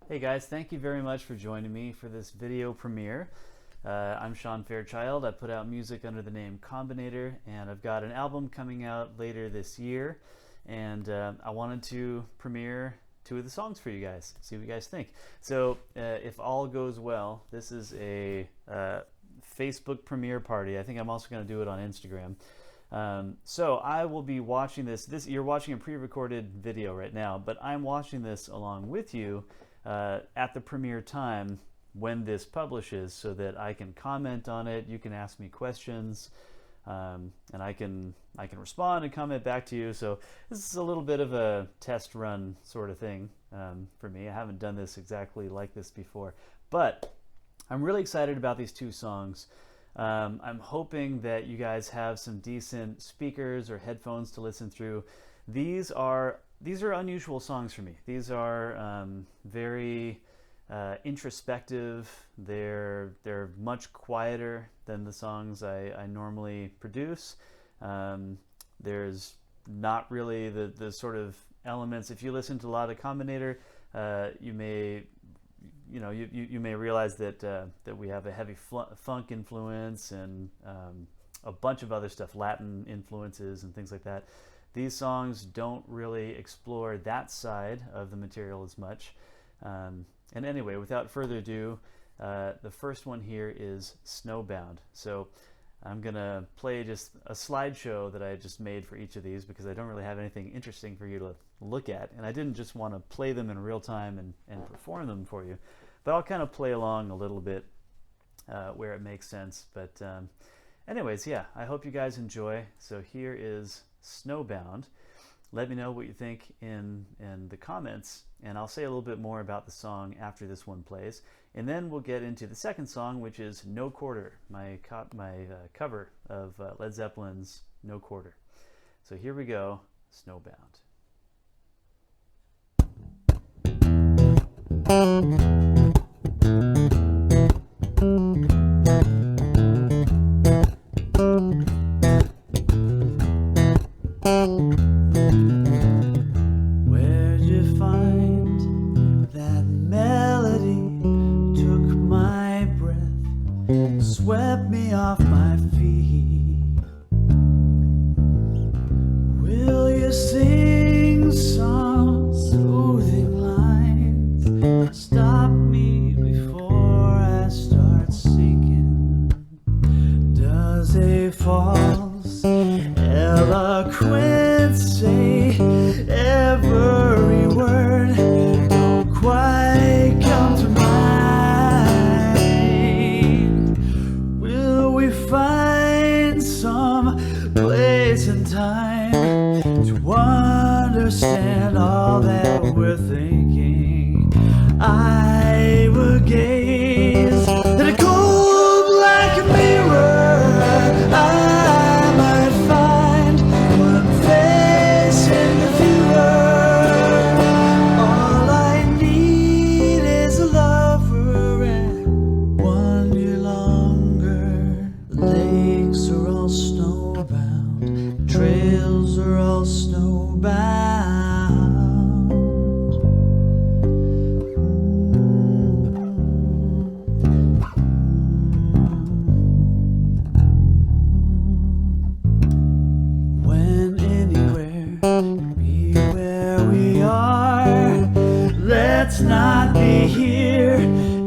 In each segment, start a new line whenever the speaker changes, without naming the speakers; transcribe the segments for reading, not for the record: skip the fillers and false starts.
Hey guys, thank you very much for joining me for this video premiere. I'm Sean Fairchild. I put out music under the name Combinator, and I've got an album coming out later this year, and I wanted to premiere two of the songs for you guys, see what you guys think. So if all goes well, this is a Facebook premiere party. I think I'm also going to do it on Instagram. So I will be watching this. You're watching a pre-recorded video right now, but I'm watching this along with you at the premiere time when this publishes, so that I can comment on it. You can ask me questions, and I can respond and comment back to you. So this is a little bit of a test run sort of thing for me. I haven't done this exactly like this before, but I'm really excited about these two songs. I'm hoping that you guys have some decent speakers or headphones to listen through. These are unusual songs for me. These are very introspective. They're much quieter than the songs I normally produce. There's not really the sort of elements. If you listen to a lot of Combinator, you may realize that we have a heavy funk influence and a bunch of other stuff, Latin influences and things like that. These songs don't really explore that side of the material as much. And anyway, without further ado, the first one here is Snowbound. So I'm gonna play just a slideshow that I just made for each of these, because I don't really have anything interesting for you to look at, and I didn't just want to play them in real time and perform them for you, but I'll kind of play along a little bit where it makes sense. But anyways, yeah, I hope you guys enjoy. So here is Snowbound. Let me know what you think in the comments, and I'll say a little bit more about the song after this one plays, and then we'll get into the second song, which is No Quarter, my cover of Led Zeppelin's No Quarter. So here we go, Snowbound. Where'd you find that melody? Took my breath, swept me off my feet. Will you sing some soothing lines? Stop me before I start sinking. Does a false eloquence say every word don't quite come to mind? Will we find some place and time to understand all that we're thinking? I will gaze at a cold black mirror. I might find one face in the viewer. All I need is a lover and 1 year longer. The lakes are all snowbound, trails are all snowbound. When anywhere be where we are, let's not be here in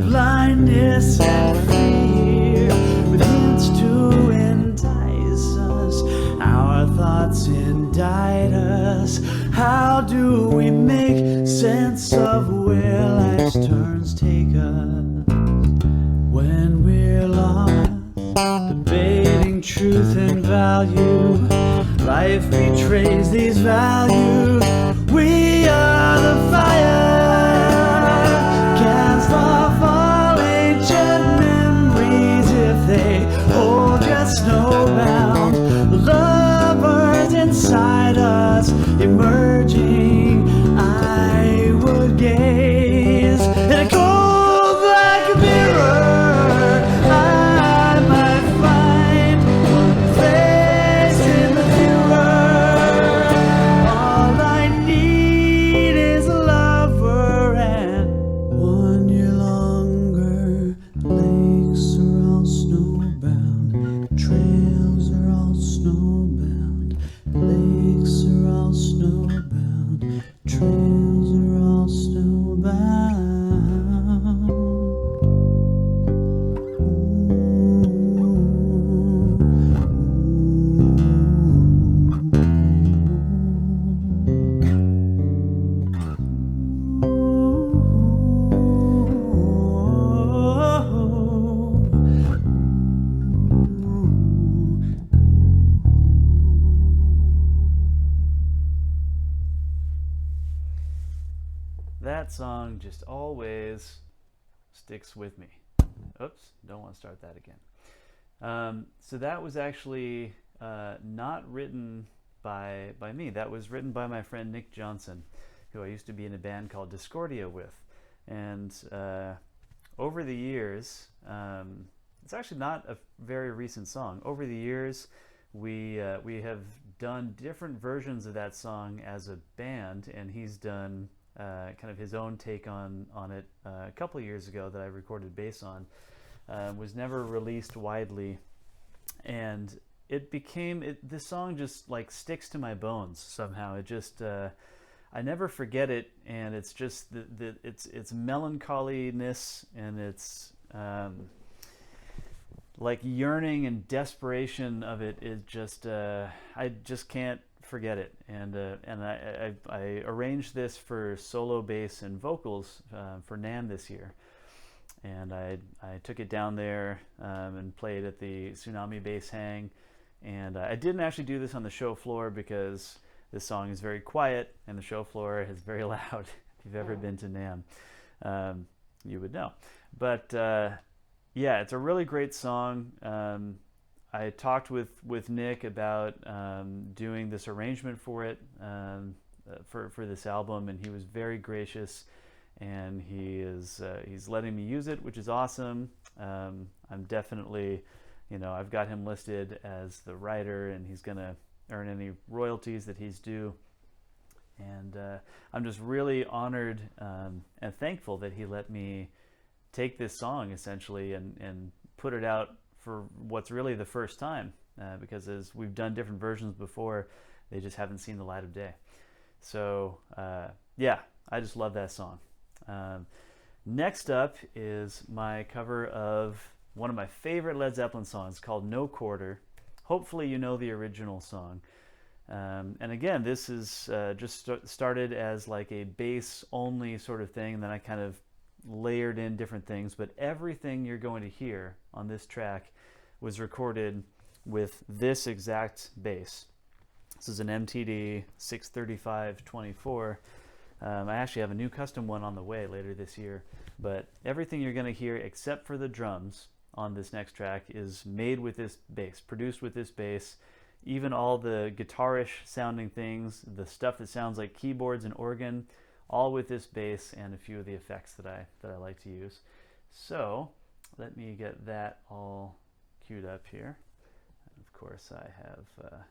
blindness and fear, with hints to entice us. Our thoughts indict us. How do we make sense of where life's turns take us? When we're lost, debating truth and value, life betrays these values. We are the fire, cast off all ancient memories if they hold us snowbound. The lovers inside us emerging. I would gaze in a cold black mirror. I might find one face in the viewer. All I that song just always sticks with me. Oops, don't want to start that again. So that was actually not written by me. That was written by my friend Nick Johnson, who I used to be in a band called Discordia with. And over the years, it's actually not a very recent song. Over the years, we have done different versions of that song as a band, and he's done kind of his own take on it a couple of years ago that I recorded bass on. Was never released widely, and it became this song just like sticks to my bones somehow. It just I never forget it, and it's just its melancholiness and its like yearning and desperation of it is just I just can't forget it. And I arranged this for solo bass and vocals for NAMM this year, and I took it down there and played at the Tsunami Bass Hang. And I didn't actually do this on the show floor because this song is very quiet and the show floor is very loud. If you've ever been to NAMM, you would know. But yeah, it's a really great song. I talked with Nick about doing this arrangement for it, for this album, and he was very gracious, and he's letting me use it, which is awesome. I'm definitely, I've got him listed as the writer, and he's gonna earn any royalties that he's due. And I'm just really honored and thankful that he let me take this song essentially and put it out for what's really the first time, because as we've done different versions before, they just haven't seen the light of day. So yeah, I just love that song. Next up is my cover of one of my favorite Led Zeppelin songs called No Quarter. Hopefully you know the original song. And again, this is just started as like a bass only sort of thing, and then I kind of layered in different things, but everything you're going to hear on this track was recorded with this exact bass. This is an MTD 635-24. I actually have a new custom one on the way later this year, but everything you're going to hear except for the drums on this next track is made with this bass, produced with this bass. Even all the guitarish sounding things, the stuff that sounds like keyboards and organ, all with this bass and a few of the effects that I like to use. So let me get that all queued up here. And of course I have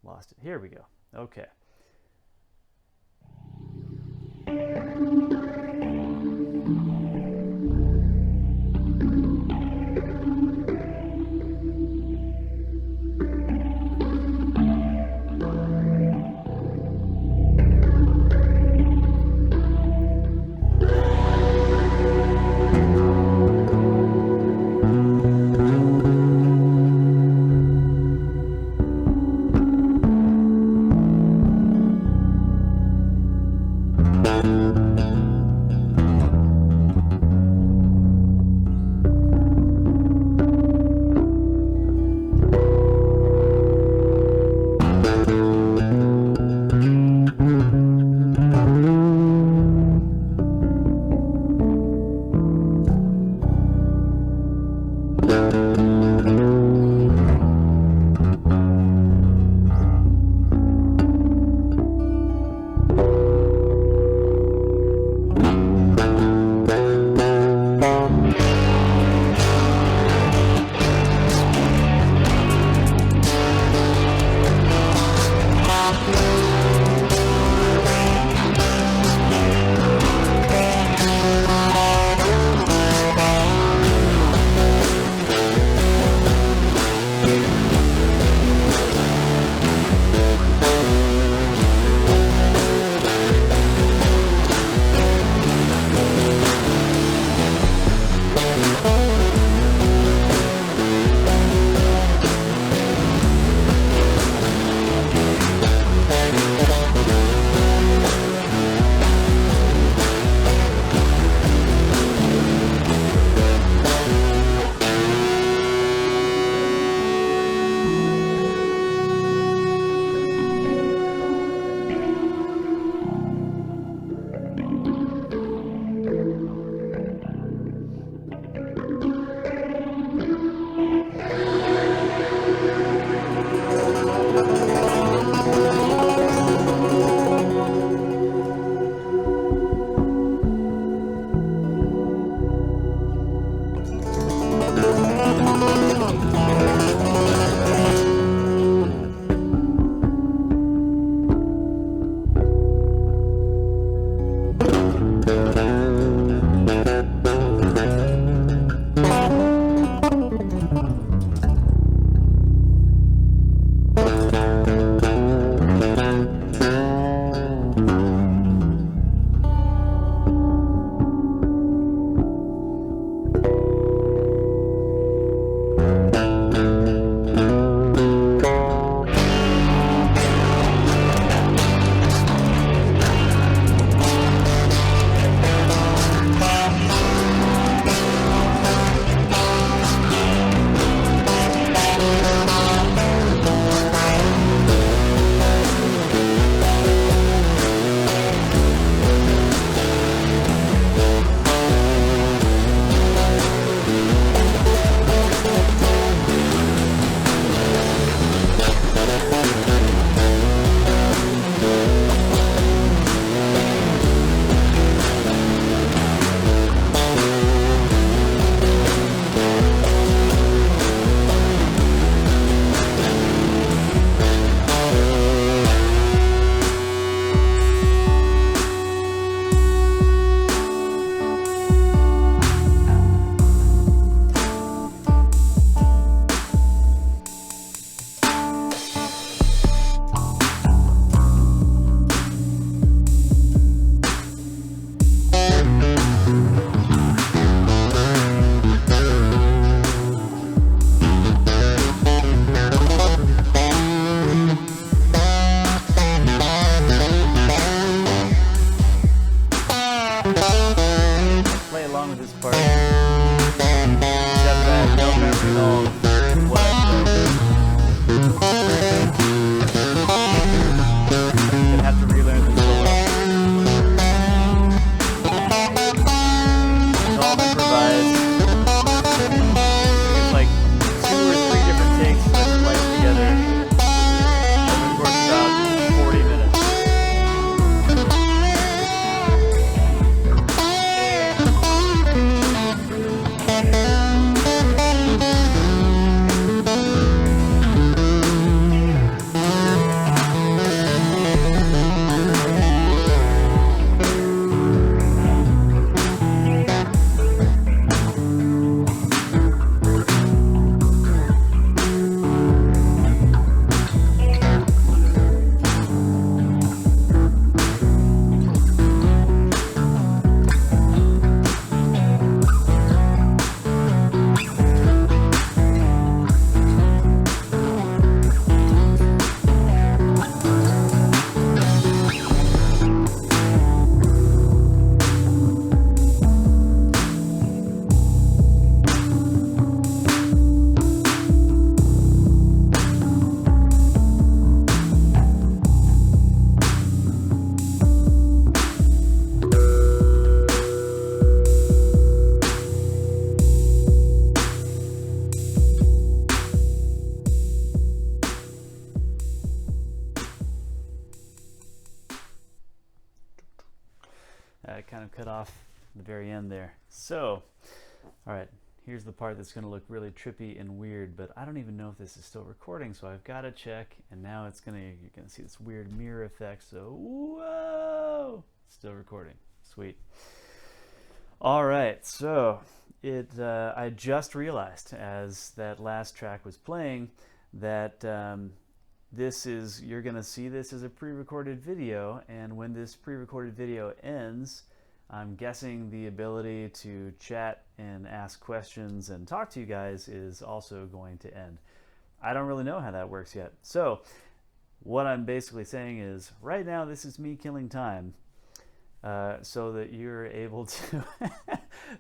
lost it. Here we go. Okay. part. Except I have no memory at all of what I played. Gonna have to relearn the solo. It's all improvised. It's like 2 or 3 different takes that are spliced together over the course of about 40 minutes. I kind of cut off the very end there. So, all right, here's the part that's going to look really trippy and weird, but I don't even know if this is still recording, so I've got to check, and now it's going to, you're going to see this weird mirror effect, so whoa, still recording. Sweet. All right, so I just realized as that last track was playing that you're going to see this as a pre-recorded video, and when this pre-recorded video ends, I'm guessing the ability to chat and ask questions and talk to you guys is also going to end. I don't really know how that works yet. So what I'm basically saying is right now this is me killing time so that you're able to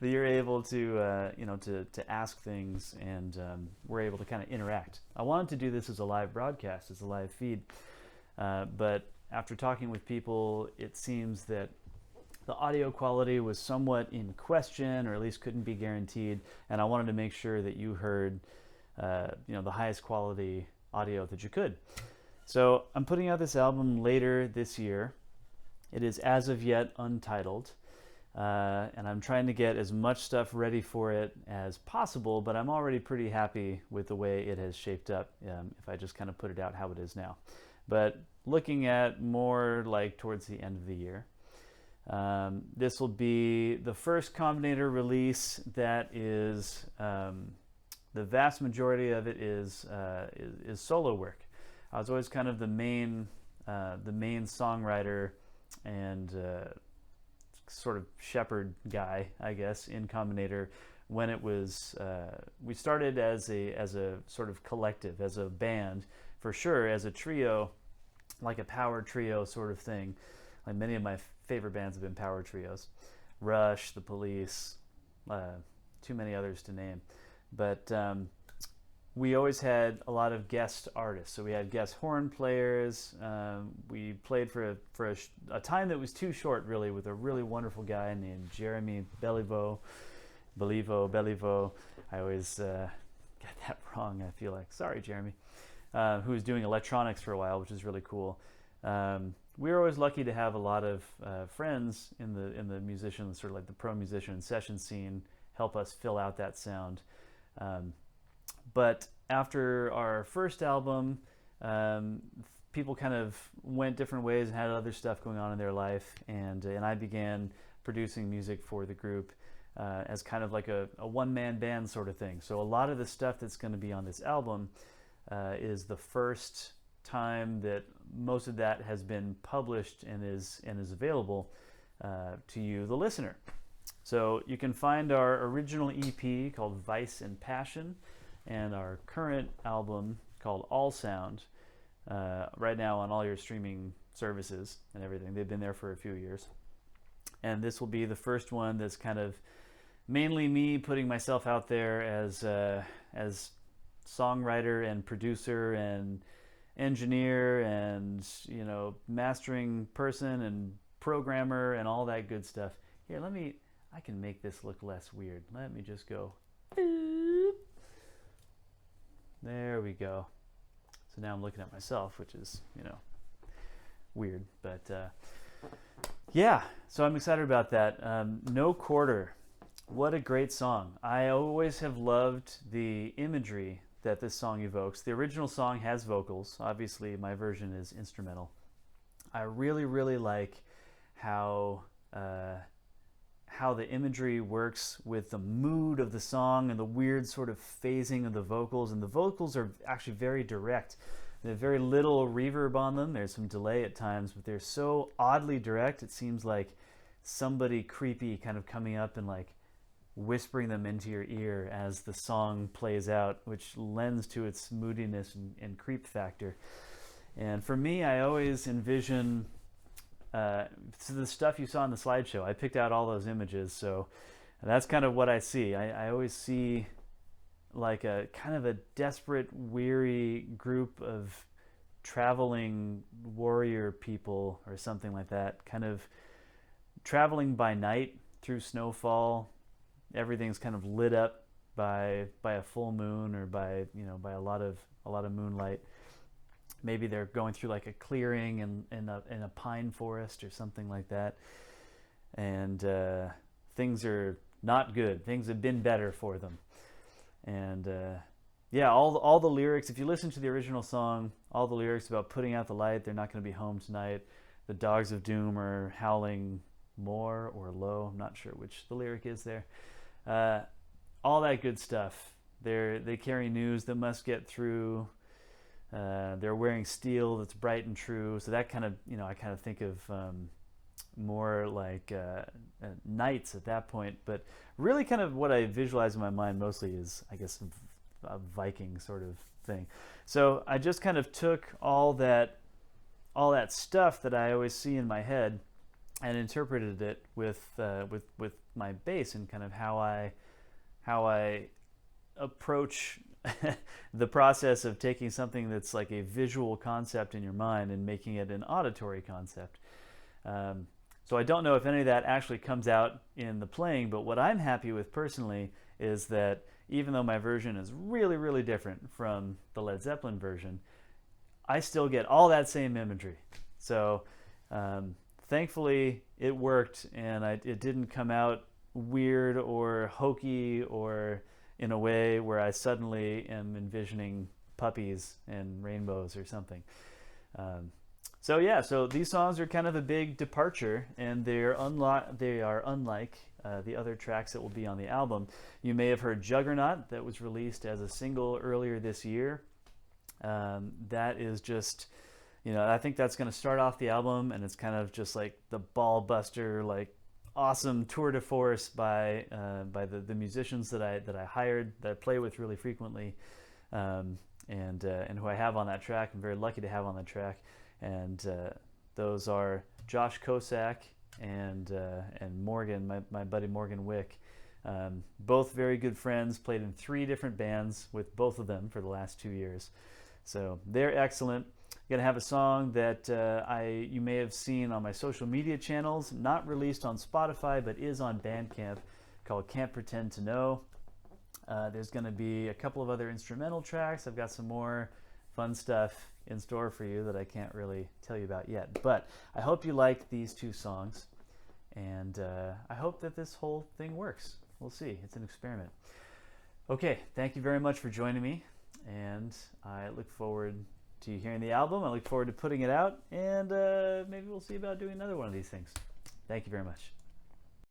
to ask things, and we're able to kind of interact. I wanted to do this as a live broadcast, as a live feed, but after talking with people, it seems that the audio quality was somewhat in question, or at least couldn't be guaranteed, and I wanted to make sure that you heard the highest quality audio that you could. So I'm putting out this album later this year. It is as of yet untitled, and I'm trying to get as much stuff ready for it as possible, but I'm already pretty happy with the way it has shaped up if I just kind of put it out how it is now. But looking at more like towards the end of the year, this will be the first Combinator release that is, the vast majority of it is solo work. I was always kind of the main songwriter and sort of shepherd guy, I guess, in Combinator when it was, we started as a sort of collective, as a band, for sure, as a trio, like a power trio sort of thing. Like many of my favorite bands have been power trios. Rush, The Police, too many others to name. But we always had a lot of guest artists. So we had guest horn players. We played for a time that was too short, really, with a really wonderful guy named Jeremy Beliveau. I always get that wrong, I feel like. Sorry, Jeremy. Who was doing electronics for a while, which is really cool. We were always lucky to have a lot of friends in the musician, sort of like the pro musician session scene, help us fill out that sound. But after our first album, people kind of went different ways and had other stuff going on in their life, and I began producing music for the group as kind of like a one-man band sort of thing. So a lot of the stuff that's going to be on this album is the first time that most of that has been published and is available to you, the listener. So you can find our original EP called Vice and Passion and our current album called All Sound right now on all your streaming services and everything. They've been there for a few years. And this will be the first one that's kind of mainly me putting myself out there as songwriter and producer and engineer and, you know, mastering person and programmer and all that good stuff. Here, I can make this look less weird. Let me just go. There we go. So now I'm looking at myself, which is, you know, weird. But yeah, so I'm excited about that. No Quarter. What a great song. I always have loved the imagery that this song evokes. The original song has vocals. Obviously, my version is instrumental. I really, really like how the imagery works with the mood of the song and the weird sort of phasing of the vocals. And the vocals are actually very direct. They have very little reverb on them. There's some delay at times, but they're so oddly direct. It seems like somebody creepy kind of coming up and like whispering them into your ear as the song plays out, which lends to its moodiness and creep factor. And for me, I always envision so the stuff you saw in the slideshow. I picked out all those images, so that's kind of what I see. I always see like a kind of a desperate, weary group of traveling warrior people or something like that, kind of traveling by night through snowfall. Everything's kind of lit up by a full moon or by, you know, by a lot of moonlight. Maybe they're going through like a clearing in a pine forest or something like that, and things are not good. Things have been better for them. And yeah, all the lyrics, if you listen to the original song, all the lyrics about putting out the light, they're not going to be home tonight, the dogs of doom are howling more or low, I'm not sure which the lyric is there, all that good stuff. They carry news that must get through. They're wearing steel that's bright and true. So that kind of, you know, I kind of think of more like knights at that point. But really kind of what I visualize in my mind mostly is, I guess, a Viking sort of thing. So I just kind of took all that stuff that I always see in my head and interpreted it with my bass and kind of how I approach the process of taking something that's like a visual concept in your mind and making it an auditory concept. So I don't know if any of that actually comes out in the playing, but what I'm happy with personally is that even though my version is really, really different from the Led Zeppelin version, I still get all that same imagery. So thankfully it worked, and it didn't come out weird or hokey or in a way where I suddenly am envisioning puppies and rainbows or something. So yeah, so these songs are kind of a big departure, and they are unlike the other tracks that will be on the album. You may have heard Juggernaut, that was released as a single earlier this year. That is just, you know, I think that's going to start off the album, and it's kind of just like the ball buster, like awesome tour de force by the musicians that I hired, that I play with really frequently, and who I have on that track. I'm very lucky to have on that track, and those are Josh Kosak and Morgan, my buddy Morgan Wick. Both very good friends, played in 3 different bands with both of them for the last 2 years. So they're excellent. I'm going to have a song that you may have seen on my social media channels, not released on Spotify, but is on Bandcamp, called Can't Pretend to Know. There's going to be a couple of other instrumental tracks. I've got some more fun stuff in store for you that I can't really tell you about yet. But I hope you like these 2 songs, and I hope that this whole thing works. We'll see. It's an experiment. Okay, thank you very much for joining me, and I look forward to hearing the album. I look forward to putting it out, and maybe we'll see about doing another one of these things. Thank you very much.